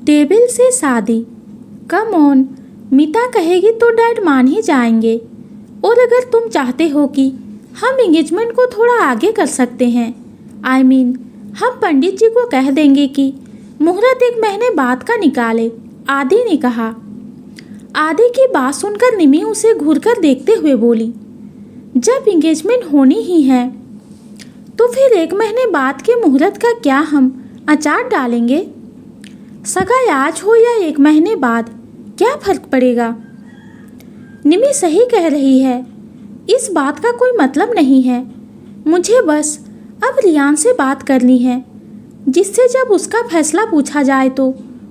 Devil से शादी। Come on, मीता कहेगी तो डैड मान ही जाएंगे। और अगर तुम चाहते हो कि हम एंगेजमेंट को थोड़ा आगे कर सकते हैं, हम पंडित जी को कह देंगे कि मुहूर्त 1 महीने बाद का निकाले, आदि ने कहा। आदि की बात सुनकर निमी उसे घूरकर देखते हुए बोली, जब एंगेजमेंट होनी ही है तो फिर 1 महीने बाद के मुहूर्त का क्या हम अचार डालेंगे? सगाई आज हो या 1 महीने बाद, क्या फर्क पड़ेगा? निमी सही कह रही है, इस बात का कोई मतलब नहीं है। मुझे बस अब रियान से बात करनी है, जिससे जब उसका फैसला पूछा जाए तो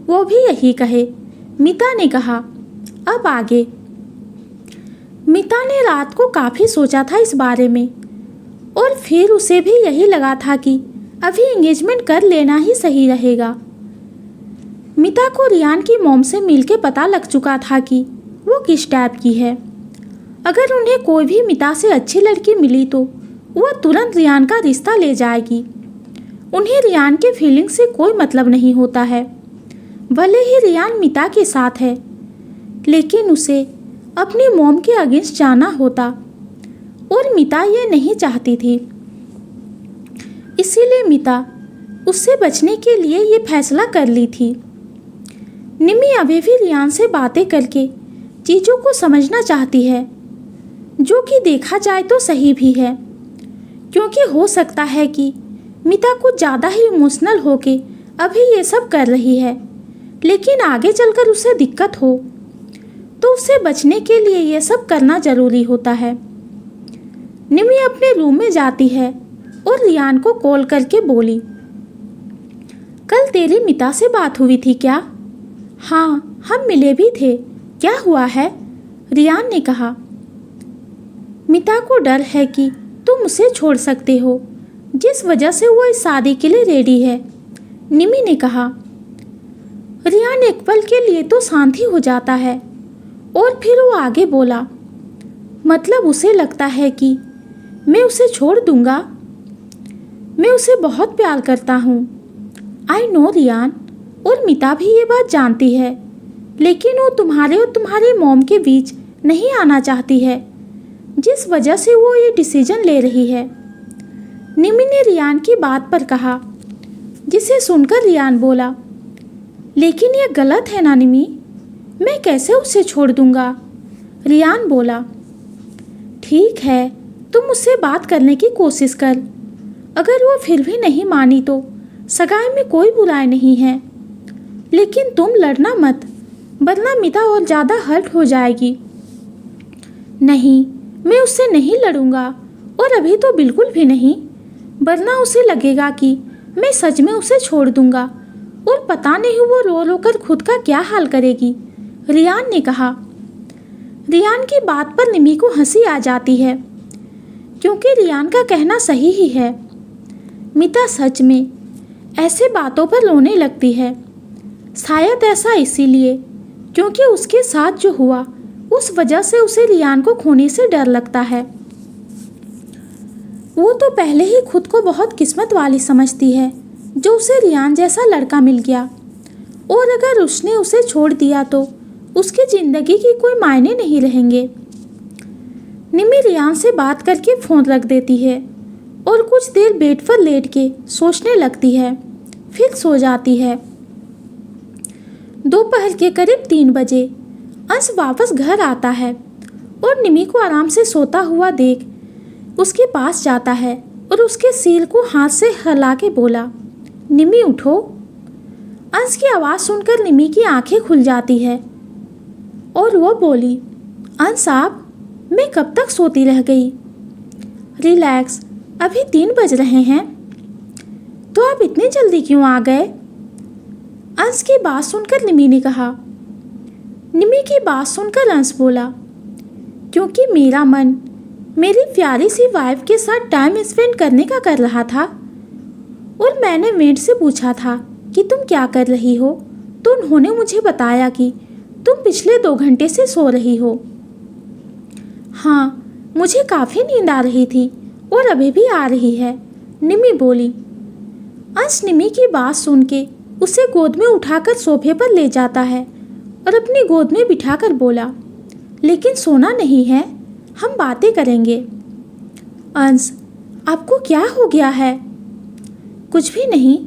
वो भी यही कहे, मीता ने कहा। अब आगे। मीता ने रात को काफ़ी सोचा था इस बारे में, और फिर उसे भी यही लगा था कि अभी एंगेजमेंट कर लेना ही सही रहेगा। मीता को रियान की मॉम से मिलके पता लग चुका था कि वो किस टाइप की है। अगर उन्हें कोई भी मीता से अच्छी लड़की मिली तो वह तुरंत रियान का रिश्ता ले जाएगी। उन्हें रियान के फीलिंग से कोई मतलब नहीं होता है। भले ही रियान मीता के साथ है, लेकिन उसे अपनी मॉम के अगेंस्ट जाना होता, और मीता ये नहीं चाहती थी। इसीलिए मीता उससे बचने के लिए ये फैसला कर ली थी। निमी अभी भी रियान से बातें करके चीज़ों को समझना चाहती है, जो कि देखा जाए तो सही भी है, क्योंकि हो सकता है कि मीता कुछ ज़्यादा ही इमोशनल होके अभी ये सब कर रही है, लेकिन आगे चलकर उसे दिक्कत हो तो उससे बचने के लिए ये सब करना ज़रूरी होता है। निमी अपने रूम में जाती है और रियान को कॉल करके बोली, कल तेरी मीता से बात हुई थी क्या? हाँ, हम मिले भी थे। क्या हुआ है? रियान ने कहा। मीता को डर है कि तुम उसे छोड़ सकते हो, जिस वजह से वो इस शादी के लिए रेडी है, निमी ने कहा। रियान एक पल के लिए तो शांत ही हो जाता है, और फिर वो आगे बोला, मतलब उसे लगता है कि मैं उसे छोड़ दूंगा? मैं उसे बहुत प्यार करता हूँ। आई नो रियान, और मीता भी ये बात जानती है, लेकिन वो तुम्हारे और तुम्हारी मॉम के बीच नहीं आना चाहती है, जिस वजह से वो ये डिसीजन ले रही है, निमी ने रियान की बात पर कहा, जिसे सुनकर रियान बोला, लेकिन ये गलत है ना निमी, मैं कैसे उसे छोड़ दूंगा? रियान बोला, ठीक है, तुम उससे बात करने की कोशिश कर। अगर वो फिर भी नहीं मानी तो सगाई में कोई बुराई नहीं है, लेकिन तुम लड़ना मत, वरना मीता और ज़्यादा हर्ट हो जाएगी। नहीं, मैं उससे नहीं लड़ूंगा, और अभी तो बिल्कुल भी नहीं, वरना उसे लगेगा कि मैं सच में उसे छोड़ दूंगा, और पता नहीं वो रो रो कर खुद का क्या हाल करेगी, रियान ने कहा। रियान की बात पर निमी को हंसी आ जाती है, क्योंकि रियान का कहना सही ही है। मीता सच में ऐसे बातों पर रोने लगती है, शायद ऐसा इसीलिए क्योंकि उसके साथ जो हुआ उस वजह से उसे रियान को खोने से डर लगता है। वो तो पहले ही खुद को बहुत किस्मत वाली समझती है जो उसे रियान जैसा लड़का मिल गया, और अगर उसने उसे छोड़ दिया तो उसकी ज़िंदगी की कोई मायने नहीं रहेंगे। निमी रियान से बात करके फ़ोन रख देती है और कुछ देर बेड पर लेट के सोचने लगती है, फिर सो जाती है। दोपहर के करीब 3 बजे अंश वापस घर आता है और निमी को आराम से सोता हुआ देख उसके पास जाता है और उसके सिर को हाथ से हिला के बोला, निमी उठो। अंश की आवाज़ सुनकर निमी की आंखें खुल जाती है और वो बोली, अंश आप, मैं कब तक सोती रह गई? रिलैक्स, अभी 3 बज रहे हैं, तो आप इतनी जल्दी क्यों आ गए? अंश की बात सुनकर निमी ने कहा। निमी की बात सुनकर अंश बोला, क्योंकि मेरा मन मेरी प्यारी सी वाइफ के साथ टाइम स्पेंड करने का कर रहा था, और मैंने मेड से पूछा था कि तुम क्या कर रही हो, तो उन्होंने मुझे बताया कि तुम पिछले 2 घंटे से सो रही हो। हाँ, मुझे काफ़ी नींद आ रही थी और अभी भी आ रही है, निमी बोली। अंश निमी की बात सुन के उसे गोद में उठाकर सोफे पर ले जाता है और अपनी गोद में बिठाकर बोला, लेकिन सोना नहीं है, हम बातें करेंगे। अंश, आपको क्या हो गया है? कुछ भी नहीं,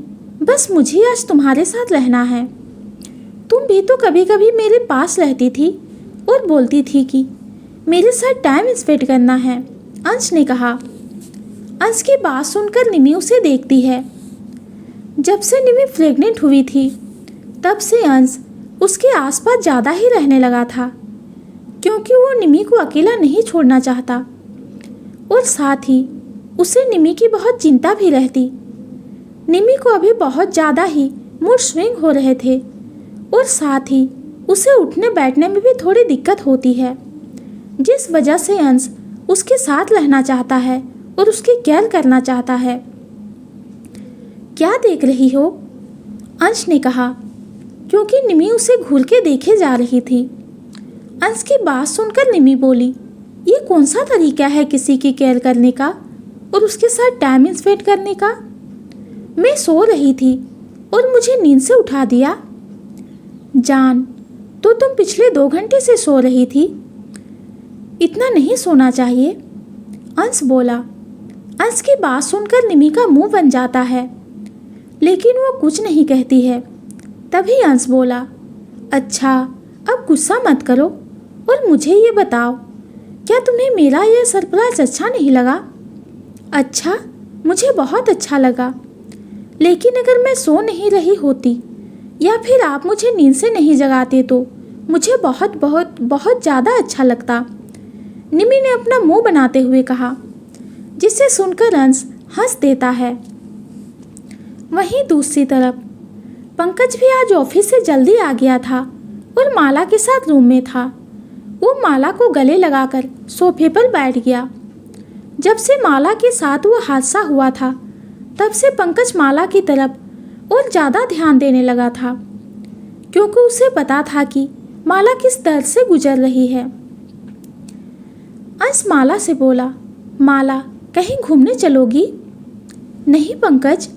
बस मुझे आज तुम्हारे साथ रहना है। तुम भी तो कभी कभी मेरे पास रहती थी और बोलती थी कि मेरे साथ टाइम स्पेंड करना है, अंश ने कहा। अंश की बात सुनकर निमी उसे देखती है। जब से निमी प्रेग्नेंट हुई थी तब से अंश उसके आसपास ज़्यादा ही रहने लगा था, क्योंकि वो निमी को अकेला नहीं छोड़ना चाहता और साथ ही उसे निमी की बहुत चिंता भी रहती। निमी को अभी बहुत ज़्यादा ही मूड स्विंग हो रहे थे और साथ ही उसे उठने बैठने में भी थोड़ी दिक्कत होती है, जिस वजह से अंश उसके साथ रहना चाहता है और उसकी केयर करना चाहता है। क्या देख रही हो? अंश ने कहा, क्योंकि निमी उसे घूर के देखे जा रही थी। अंश की बात सुनकर निमी बोली, ये कौन सा तरीका है किसी की केयर करने का और उसके साथ टाइम स्पेंड करने का? मैं सो रही थी और मुझे नींद से उठा दिया। जान, तो तुम पिछले 2 घंटे से सो रही थी। इतना नहीं सोना चाहिए, अंश बोला। अंश की बात सुनकर निमी का मुंह बन जाता है, लेकिन वो कुछ नहीं कहती है। तभी अंश बोला, अच्छा, अब गुस्सा मत करो और मुझे ये बताओ, क्या तुम्हें मेरा यह सरप्राइज अच्छा नहीं लगा? अच्छा, मुझे बहुत अच्छा लगा, लेकिन अगर मैं सो नहीं रही होती या फिर आप मुझे नींद से नहीं जगाते तो मुझे बहुत बहुत बहुत ज़्यादा अच्छा लगता, निमी ने अपना मुंह बनाते हुए कहा, जिसे सुनकर अंश हंस देता है। वहीं दूसरी तरफ पंकज भी आज ऑफिस से जल्दी आ गया था और माला के साथ रूम में था। वो माला को गले लगाकर सोफे पर बैठ गया। जब से माला के साथ वो हादसा हुआ था तब से पंकज माला की तरफ और ज़्यादा ध्यान देने लगा था, क्योंकि उसे पता था कि माला किस दर्द से गुजर रही है। अंश माला से बोला, माला, कहीं घूमने चलोगी? नहीं पंकज,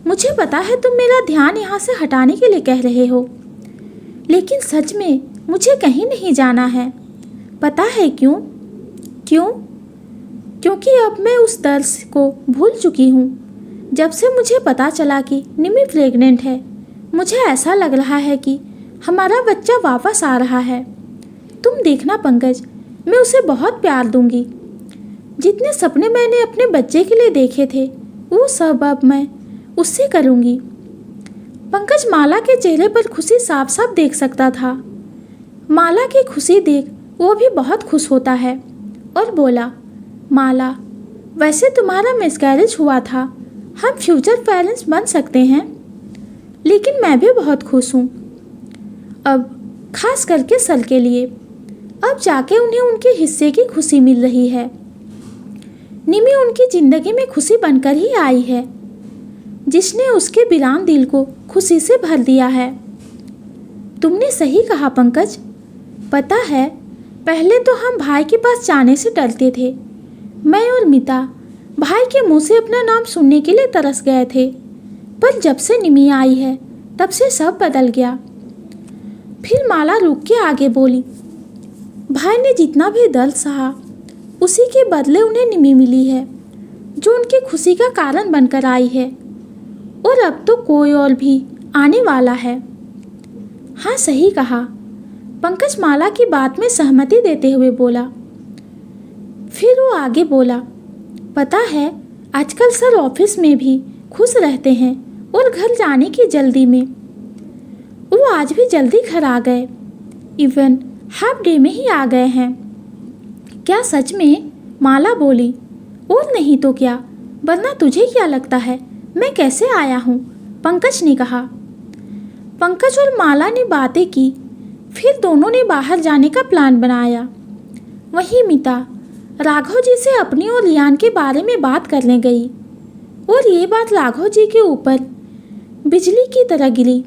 मुझे पता है तुम मेरा ध्यान यहाँ से हटाने के लिए कह रहे हो, लेकिन सच में मुझे कहीं नहीं जाना है। पता है क्यों? क्यों? क्योंकि अब मैं उस दर्द को भूल चुकी हूँ। जब से मुझे पता चला कि निमी प्रेग्नेंट है, मुझे ऐसा लग रहा है कि हमारा बच्चा वापस आ रहा है। तुम देखना पंकज, मैं उसे बहुत प्यार दूंगी। जितने सपने मैंने अपने बच्चे के लिए देखे थे वो सब अब मैं उससे करूंगी। पंकज माला के चेहरे पर खुशी साफ साफ देख सकता था। माला की खुशी देख वो भी बहुत खुश होता है और बोला, माला, वैसे तुम्हारा मिसकैरेज हुआ था, हम फ्यूचर पेरेंट्स बन सकते हैं, लेकिन मैं भी बहुत खुश हूँ। अब खास करके सर के लिए, अब जाके उन्हें उनके हिस्से की खुशी मिल रही है। निमी उनकी ज़िंदगी में खुशी बनकर ही आई है, जिसने उसके वीरान दिल को खुशी से भर दिया है। तुमने सही कहा पंकज। पता है, पहले तो हम भाई के पास जाने से डरते थे। मैं और मिता भाई के मुंह से अपना नाम सुनने के लिए तरस गए थे, पर जब से निमी आई है तब से सब बदल गया। फिर माला रुक के आगे बोली, भाई ने जितना भी दर्द सहा उसी के बदले उन्हें निमी मिली है, जो उनकी खुशी का कारण बनकर आई है, और अब तो कोई और भी आने वाला है। हाँ, सही कहा, पंकज माला की बात में सहमति देते हुए बोला। फिर वो आगे बोला, पता है आजकल सर ऑफिस में भी खुश रहते हैं और घर जाने की जल्दी में। वो आज भी जल्दी घर आ गए, इवन हाफ डे में ही आ गए हैं। क्या सच में? माला बोली। और नहीं तो क्या, वरना तुझे क्या लगता है मैं कैसे आया हूँ? पंकज ने कहा। पंकज और माला ने बातें की, फिर दोनों ने बाहर जाने का प्लान बनाया। वहीं मिता राघव जी से अपनी और रियान के बारे में बात करने गई, और ये बात राघव जी के ऊपर बिजली की तरह गिरी।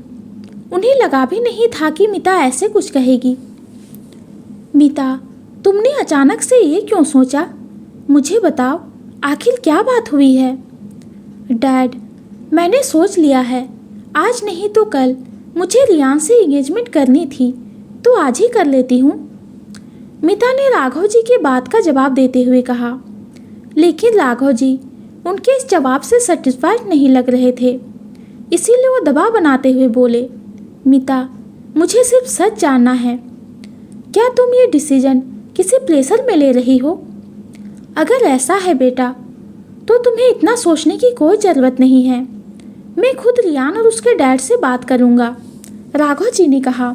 उन्हें लगा भी नहीं था कि मिता ऐसे कुछ कहेगी। मिता, तुमने अचानक से ये क्यों सोचा? मुझे बताओ, आखिर क्या बात हुई है? डैड, मैंने सोच लिया है, आज नहीं तो कल मुझे रियान से एंगेजमेंट करनी थी, तो आज ही कर लेती हूँ। मिता ने राघव जी की बात का जवाब देते हुए कहा। लेकिन राघव जी उनके इस जवाब से सेटिस्फाइड नहीं लग रहे थे, इसीलिए वो दबाव बनाते हुए बोले, मिता, मुझे सिर्फ सच जानना है, क्या तुम ये डिसीजन किसी प्रेशर में ले रही हो? अगर ऐसा है बेटा, तो तुम्हें इतना सोचने की कोई ज़रूरत नहीं है। मैं खुद रियान और उसके डैड से बात करूँगा, राघव जी ने कहा।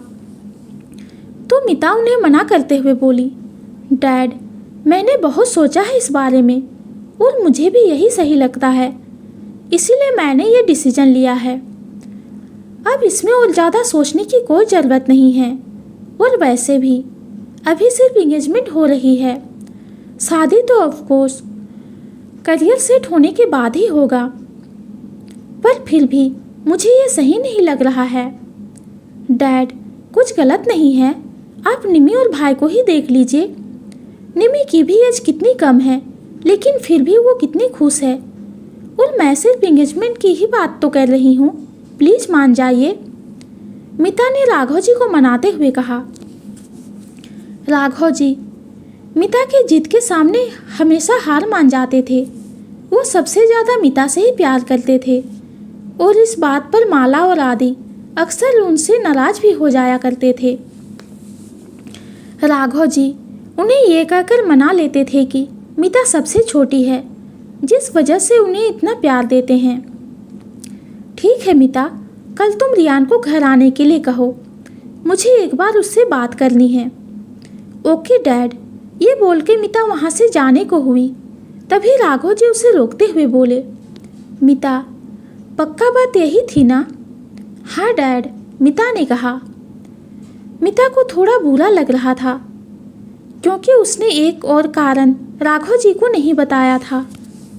तो मिता उन्हें मना करते हुए बोली, डैड, मैंने बहुत सोचा है इस बारे में और मुझे भी यही सही लगता है, इसीलिए मैंने ये डिसीजन लिया है। अब इसमें और ज़्यादा सोचने की कोई ज़रूरत नहीं है। और वैसे भी अभी सिर्फ एंगेजमेंट हो रही है, शादी तो ऑफकोर्स करियर सेट होने के बाद ही होगा। पर फिर भी मुझे ये सही नहीं लग रहा है। डैड, कुछ गलत नहीं है, आप निमी और भाई को ही देख लीजिए। निमी की भी एज कितनी कम है, लेकिन फिर भी वो कितनी खुश है। और मैं सिर्फ एंगेजमेंट की ही बात तो कर रही हूँ, प्लीज़ मान जाइए, मिता ने राघव जी को मनाते हुए कहा। राघव जी मिता की जिद के सामने हमेशा हार मान जाते थे। वो सबसे ज़्यादा मिता से ही प्यार करते थे और इस बात पर माला और आदि अक्सर उनसे नाराज भी हो जाया करते थे। राघव जी उन्हें ये कहकर मना लेते थे कि मिता सबसे छोटी है, जिस वजह से उन्हें इतना प्यार देते हैं। ठीक है मिता, कल तुम रियान को घर आने के लिए कहो, मुझे एक बार उससे बात करनी है। ओके डैड, ये बोल के मिता वहाँ से जाने को हुई। तभी राघव जी उसे रोकते हुए बोले, मिता, पक्का बात यही थी ना? हाँ डैड, मिता ने कहा। मिता को थोड़ा बुरा लग रहा था, क्योंकि उसने एक और कारण राघव जी को नहीं बताया था,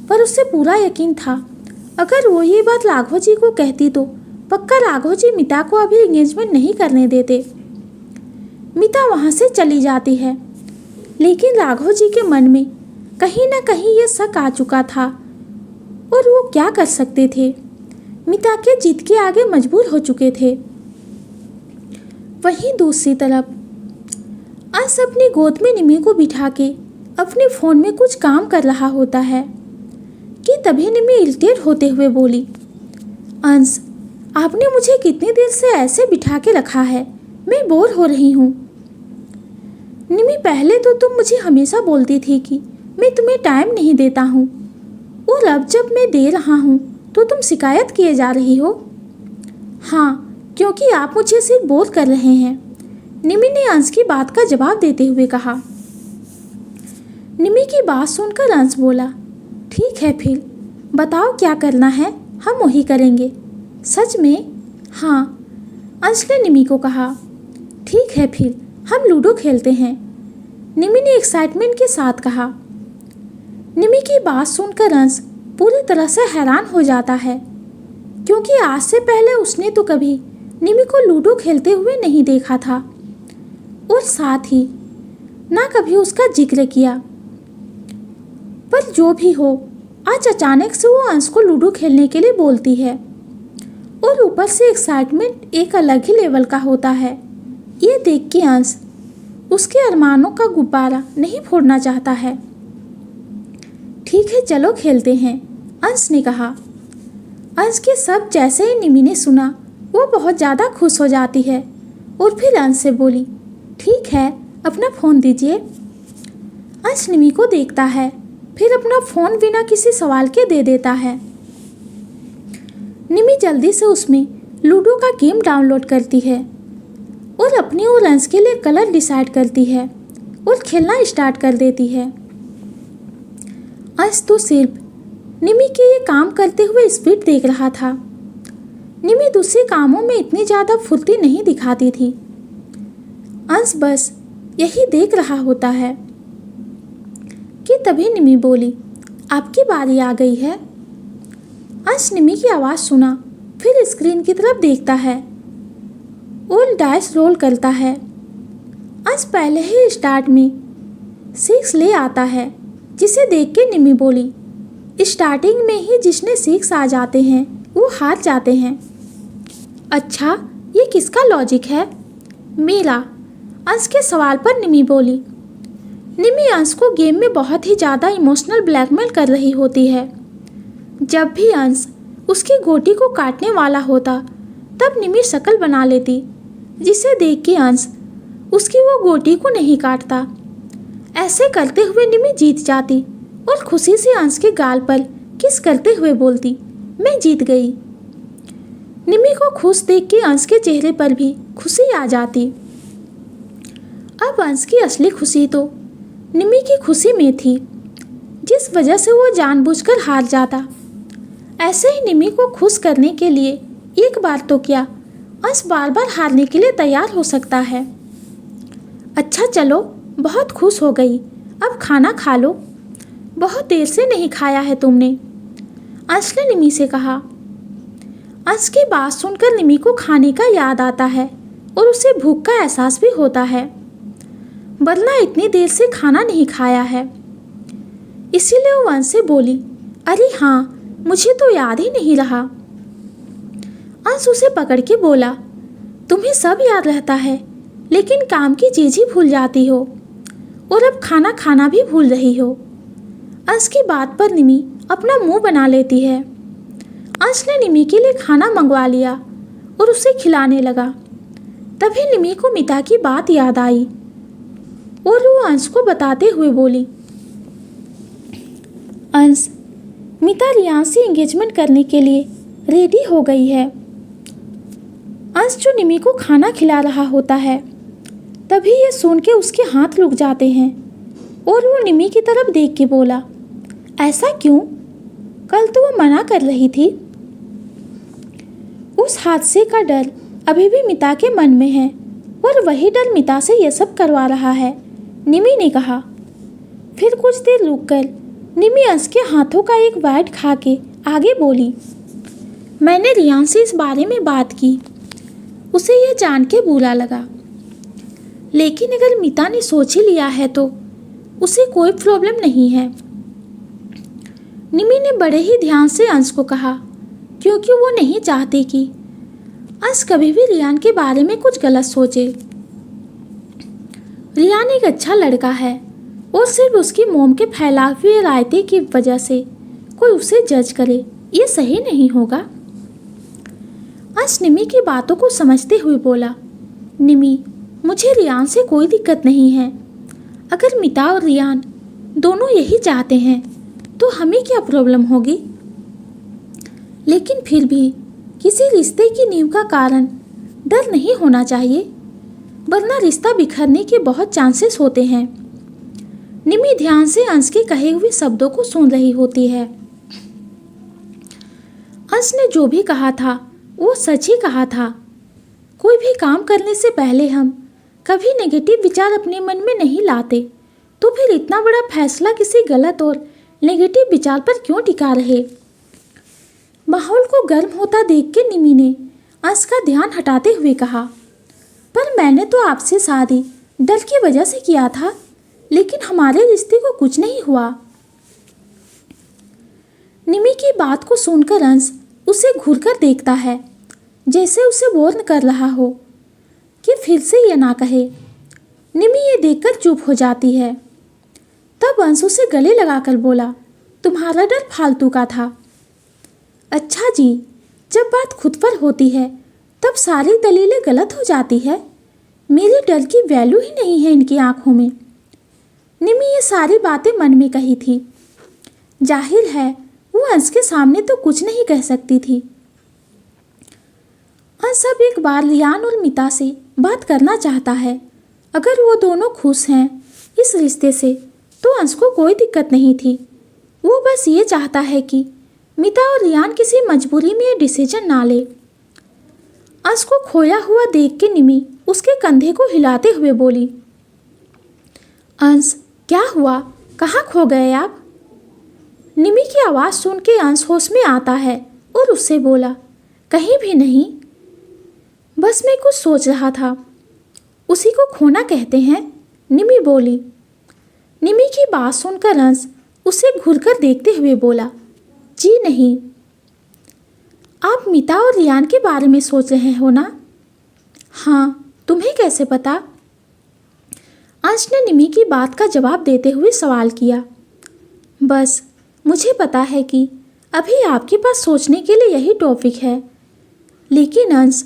पर उससे पूरा यकीन था अगर वो ये बात राघव जी को कहती तो पक्का राघव जी मिता को अभी एंगेजमेंट नहीं करने देते। मिता वहाँ से चली जाती है, लेकिन राघव जी के मन में कहीं ना कहीं ये शक आ चुका था और वो क्या कर सकते थे, मिता के जिद के आगे मजबूर हो चुके थे। वहीं दूसरी तरफ अंश अपनी गोद में निमी को बिठा के अपने फ़ोन में कुछ काम कर रहा होता है कि तभी निमी इरिटेट होते हुए बोली, अंश, आपने मुझे कितनी देर से ऐसे बिठा के रखा है, मैं बोर हो रही हूँ। निमी, पहले तो तुम मुझे हमेशा बोलती थी कि मैं तुम्हें टाइम नहीं देता हूँ, और अब जब मैं दे रहा हूँ तो तुम शिकायत किए जा रही हो। हाँ, क्योंकि आप मुझे सिर्फ बोर कर रहे हैं, निमी ने अंश की बात का जवाब देते हुए कहा। निमी की बात सुनकर अंश बोला, ठीक है फिर बताओ क्या करना है, हम वही करेंगे। सच में? हाँ, अंश ने निमी को कहा। ठीक है फिर हम लूडो खेलते हैं, निमी ने एक्साइटमेंट के साथ कहा। निमी की बात सुनकर अंश पूरी तरह से हैरान हो जाता है, क्योंकि आज से पहले उसने तो कभी निमी को लूडो खेलते हुए नहीं देखा था और साथ ही ना कभी उसका जिक्र किया। पर जो भी हो, आज अचानक से वो अंश को लूडो खेलने के लिए बोलती है और ऊपर से एक्साइटमेंट एक अलग ही लेवल का होता है। ये देख के अंश उसके अरमानों का गुब्बारा नहीं फोड़ना चाहता है। ठीक है चलो खेलते हैं, अंश ने कहा। अंश के सब जैसे ही निमी ने सुना वो बहुत ज़्यादा खुश हो जाती है और फिर अंश से बोली, ठीक है अपना फ़ोन दीजिए। अंश निमी को देखता है, फिर अपना फ़ोन बिना किसी सवाल के दे देता है। निमी जल्दी से उसमें लूडो का गेम डाउनलोड करती है और अपने और अंश के लिए कलर डिसाइड करती है और खेलना स्टार्ट कर देती है। अंश तो सिर्फ निमी के ये काम करते हुए स्पीड देख रहा था। निमी दूसरे कामों में इतनी ज़्यादा फुर्ती नहीं दिखाती थी, अंश बस यही देख रहा होता है कि तभी निमी बोली, आपकी बारी आ गई है। अंश निमी की आवाज़ सुना, फिर स्क्रीन की तरफ देखता है और डाइस रोल करता है। अंश पहले ही स्टार्ट में 6 ले आता है, जिसे देख के निमी बोली, स्टार्टिंग में ही जिसने 6 आ जाते हैं वो हार जाते हैं। अच्छा, ये किसका लॉजिक है? मेरा। अंश के सवाल पर निमी बोली। निमी अंश को गेम में बहुत ही ज़्यादा इमोशनल ब्लैकमेल कर रही होती है। जब भी अंश उसकी गोटी को काटने वाला होता तब निमी शक्ल बना लेती, जिसे देख के अंश उसकी वो गोटी को नहीं काटता। ऐसे करते हुए निमी जीत जाती और खुशी से अंश के गाल पर किस करते हुए बोलती, मैं जीत गई। निमी को खुश देख के अंश के चेहरे पर भी खुशी आ जाती। अब अंश की असली खुशी तो निमी की खुशी में थी, जिस वजह से वो जानबूझकर हार जाता। ऐसे ही निमी को खुश करने के लिए एक बार तो क्या, अंश बार बार हारने के लिए तैयार हो सकता है। अच्छा चलो, बहुत खुश हो गई, अब खाना खा लो, बहुत देर से नहीं खाया है तुमने, अंश ने निमी से कहा। अंश की बात सुनकर निमी को खाने का याद आता है और उसे भूख का एहसास भी होता है, वरना इतनी देर से खाना नहीं खाया है। इसीलिए वो अंश से बोली, अरे हाँ, मुझे तो याद ही नहीं रहा। अंश उसे पकड़ के बोला, तुम्हें सब याद रहता है, लेकिन काम की चीज़ ही भूल जाती हो और अब खाना खाना भी भूल रही हो। अंश की बात पर निमी अपना मुंह बना लेती है। अंश ने निमी के लिए खाना मंगवा लिया और उसे खिलाने लगा। तभी निमी को मिता की बात याद आई और वो अंश को बताते हुए बोली, अंश, मिता रियान से एंगेजमेंट करने के लिए रेडी हो गई है। अंश जो निमी को खाना खिला रहा होता है, तभी ये सुन के उसके हाथ रुक जाते हैं और वो निमी की तरफ देख के बोला, ऐसा क्यों? कल तो वो मना कर रही थी। उस हादसे का डर अभी भी मिता के मन में है और वही डर मिता से यह सब करवा रहा है, निमी ने कहा। फिर कुछ देर रुककर निमी अंश के हाथों का एक बाइट खा के आगे बोली, मैंने रियान से इस बारे में बात की, उसे यह जान के बुरा लगा, लेकिन अगर मिता ने सोच ही लिया है तो उसे कोई प्रॉब्लम नहीं है। निमी ने बड़े ही ध्यान से अंश को कहा, क्योंकि वो नहीं चाहती कि अंश कभी भी रियान के बारे में कुछ गलत सोचे। रियान एक अच्छा लड़का है और सिर्फ उसकी मोम के फैलाए हुए रायते की वजह से कोई उसे जज करे, ये सही नहीं होगा। अंश निमी की बातों को समझते हुए बोला, निमी, मुझे रियान से कोई दिक्कत नहीं है। अगर मिता और रियान दोनों यही चाहते हैं तो हमें क्या प्रॉब्लम होगी? लेकिन फिर भी किसी रिश्ते की नींव का कारण डर नहीं होना चाहिए, वरना रिश्ता बिखरने के बहुत चांसेस होते हैं। निमी ध्यान से अंश के कहे हुए शब्दों को सुन रही होती है। अंश ने जो भी कहा था वो सच ही कहा था। कोई भी काम करने से पहले हम कभी नेगेटिव विचार अपने मन में नहीं लाते, तो फिर इतना बड़ा फैसला किसी गलत और नेगेटिव विचार पर क्यों टिका रहे? माहौल को गर्म होता देख के निमी ने अंश का ध्यान हटाते हुए कहा, पर मैंने तो आपसे शादी डर की वजह से किया था, लेकिन हमारे रिश्ते को कुछ नहीं हुआ। निमी की बात को सुनकर अंश उसे घूरकर देखता है, जैसे उसे वार्न कर रहा हो कि फिर से ये ना कहे। निमी ये देखकर चुप हो जाती है। तब अंश उसे गले लगाकर बोला, तुम्हारा डर फालतू का था। अच्छा जी, जब बात खुद पर होती है तब सारी दलीलें गलत हो जाती है। मेरे डर की वैल्यू ही नहीं है इनकी आंखों में। निमी ये सारी बातें मन में कही थी। जाहिर है वो अंश के सामने तो कुछ नहीं कह सकती थी। अंश अब एक बार रियान और मिता से बात करना चाहता है। अगर वो दोनों खुश हैं इस रिश्ते से तो अंश को कोई दिक्कत नहीं थी। वो बस ये चाहता है कि मिता और रियान किसी मजबूरी में ये डिसीजन ना ले। अंश को खोया हुआ देख के निमी उसके कंधे को हिलाते हुए बोली, अंश, क्या हुआ? कहाँ खो गए आप? निमी की आवाज़ सुन के अंश होश में आता है और उससे बोला, कहीं भी नहीं, बस मैं कुछ सोच रहा था। उसी को खोना कहते हैं, निमी बोली। निमी की बात सुनकर अंश उसे घूरकर देखते हुए बोला, जी नहीं। आप मीता और रियान के बारे में सोच रहे हो ना? हाँ, तुम्हें कैसे पता? अंश ने निमी की बात का जवाब देते हुए सवाल किया। बस मुझे पता है कि अभी आपके पास सोचने के लिए यही टॉपिक है, लेकिन अंश,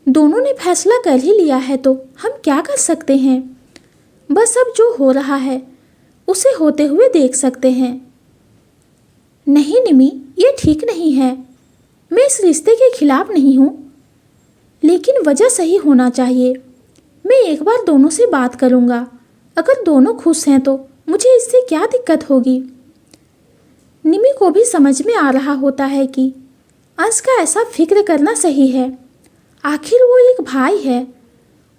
दोनों ने फैसला कर ही लिया है तो हम क्या कर सकते हैं? बस अब जो हो रहा है उसे होते हुए देख सकते हैं। नहीं निमी, ये ठीक नहीं है। मैं इस रिश्ते के खिलाफ नहीं हूँ, लेकिन वजह सही होना चाहिए। मैं एक बार दोनों से बात करूँगा। अगर दोनों खुश हैं तो मुझे इससे क्या दिक्कत होगी? निमी को भी समझ में आ रहा होता है कि अंश का ऐसा फिक्र करना सही है। आखिर वो एक भाई है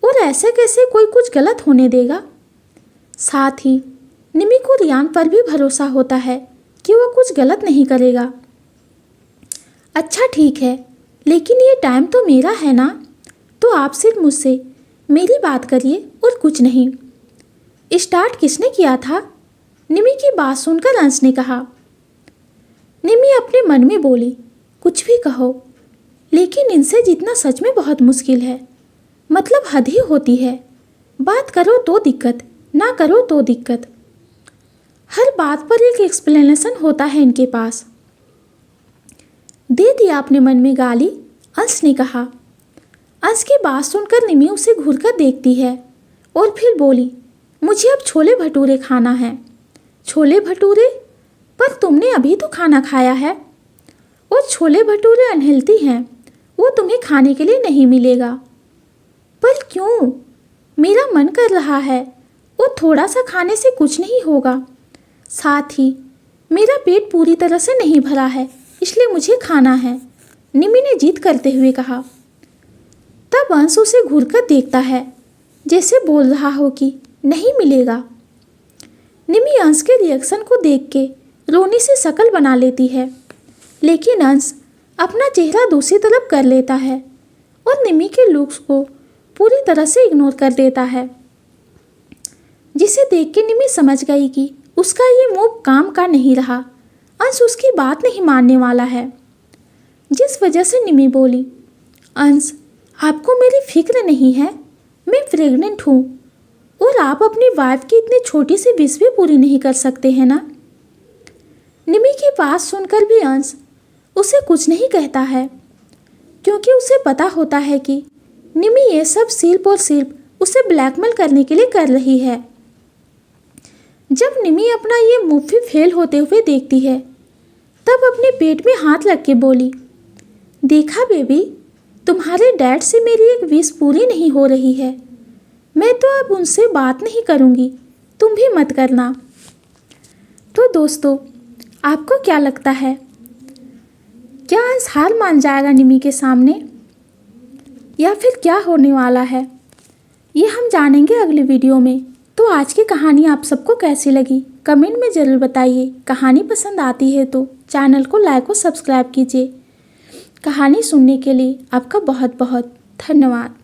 और ऐसे कैसे कोई कुछ गलत होने देगा। साथ ही निमी को रियान पर भी भरोसा होता है कि वो कुछ गलत नहीं करेगा। अच्छा ठीक है, लेकिन ये टाइम तो मेरा है ना, तो आप सिर्फ मुझसे मेरी बात करिए और कुछ नहीं। स्टार्ट किसने किया था? निमी की बात सुनकर अंश ने कहा। निमी अपने मन में बोली, कुछ भी कहो, लेकिन इनसे जीतना सच में बहुत मुश्किल है। मतलब हद ही होती है। बात करो तो दिक्कत, ना करो तो दिक्कत। हर बात पर एक एक्सप्लेनेशन होता है इनके पास। दे दिया अपने मन में गाली, अंश ने कहा। अंश की बात सुनकर निमी उसे घूरकर देखती है और फिर बोली, मुझे अब छोले भटूरे खाना है। छोले भटूरे? पर तुमने अभी तो खाना खाया है। और छोले भटूरे अनहेल्दी हैं, वो तुम्हें खाने के लिए नहीं मिलेगा। पर क्यों? मेरा मन कर रहा है, वो थोड़ा सा खाने से कुछ नहीं होगा। साथ ही मेरा पेट पूरी तरह से नहीं भरा है, इसलिए मुझे खाना है, निमी ने जिद करते हुए कहा। तब अंश उसे घूरकर देखता है, जैसे बोल रहा हो कि नहीं मिलेगा। निमी अंश के रिएक्शन को देख के रोने से शक्ल बना लेती है, लेकिन अंश अपना चेहरा दूसरी तरफ कर लेता है और निमी के लुक्स को पूरी तरह से इग्नोर कर देता है, जिसे देख के निमी समझ गई कि उसका ये मूव काम का नहीं रहा। अंश उसकी बात नहीं मानने वाला है, जिस वजह से निमी बोली, अंश, आपको मेरी फिक्र नहीं है। मैं प्रेग्नेंट हूँ और आप अपनी वाइफ की इतनी छोटी सी विश भी पूरी नहीं कर सकते हैं ना। निमी की बात सुनकर भी अंश उसे कुछ नहीं कहता है, क्योंकि उसे पता होता है कि निमी ये सब सिर्फ और सिर्फ उसे ब्लैकमेल करने के लिए कर रही है। जब निमी अपना ये मूव भी फेल होते हुए देखती है, तब अपने पेट में हाथ रख के बोली, देखा बेबी, तुम्हारे डैड से मेरी एक विश पूरी नहीं हो रही है। मैं तो अब उनसे बात नहीं करूँगी, तुम भी मत करना। तो दोस्तों, आपको क्या लगता है, क्या अंश हार मान जाएगा निमी के सामने, या फिर क्या होने वाला है, ये हम जानेंगे अगले वीडियो में। तो आज की कहानी आप सबको कैसी लगी कमेंट में ज़रूर बताइए। कहानी पसंद आती है तो चैनल को लाइक और सब्सक्राइब कीजिए। कहानी सुनने के लिए आपका बहुत बहुत धन्यवाद।